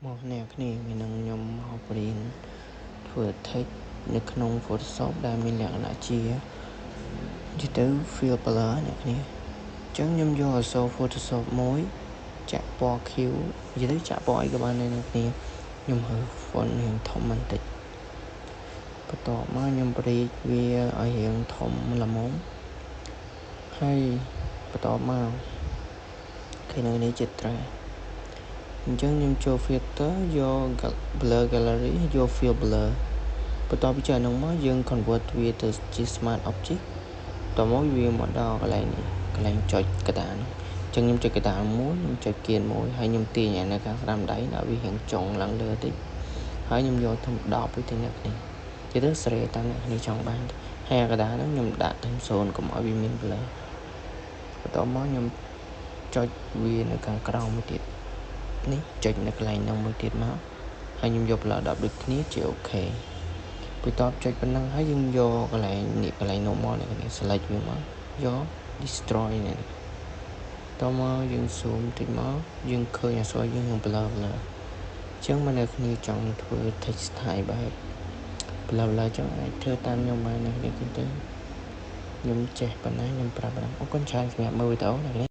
មកអ្នកគ្នានឹងខ្ញុំមករៀនធ្វើ text នៅក្នុង Photoshop ដែលមានលក្ខណៈជាទៅ fill color អ្នកគ្នាអញ្ចឹងខ្ញុំយកអក្សរ Photoshop មួយចាក់ពណ៌ខៀវនិយាយទៅចាក់ពណ៌អីក៏បានដែរអ្នកគ្នាខ្ញុំហៅ font រៀងធំបន្តិចបន្ទាប់មកខ្ញុំប្រៀបវាឲ្យរៀងធំល្មមហើយបន្ទាប់មកឃើញនៅនេះជាត្រាអញ្ចឹងខ្ញុំចូល filter យក blur gallery យក fill blur បន្ទាប់ពីចុចហ្នឹងមកយើង convert វាទៅជា smart object តមកវាមកដល់កន្លែងចុចកតាហ្នឹងអញ្ចឹងខ្ញុំចុចកតាមួយខ្ញុំចុចគៀនមួយហើយខ្ញុំទាញនៅខាងស្ដាំដៃដាក់វារៀងចុងឡើងលើតិចហើយខ្ញុំយកទៅ10ទៅអ្នកនេះនិយាយទៅស្រេតាមអ្នកនេះចង់បានហើយកតាហ្នឹងខ្ញុំដាក់ទៅ0កុំឲ្យវាមាន blur បន្ទាប់មកខ្ញុំចុចវានៅខាងក្រោមមួយទៀតនេះចុចនៅកន្លែងហ្នឹងមួយទៀតមកហើយខ្ញុំយក blur 10ដូចគ្នាជាអូខេបន្ទាប់ចុចប៉ុណ្ណឹងហើយយើងយកកន្លែង normal នេះ select វាមកយក destroy នេះតមកយើង zoom តិចមកយើងឃើញអក្សរយើងនឹង blur អញ្ចឹងមកនៅគ្នាចង់ធ្វើ text style បែប blur ចឹងអាចធ្វើតាមខ្ញុំបាននេះទៅខ្ញុំចេះប៉ុណ្ណាខ្ញុំប្រាប់អរគុណច្រើនសម្រាប់មើលវីដេអូនេះ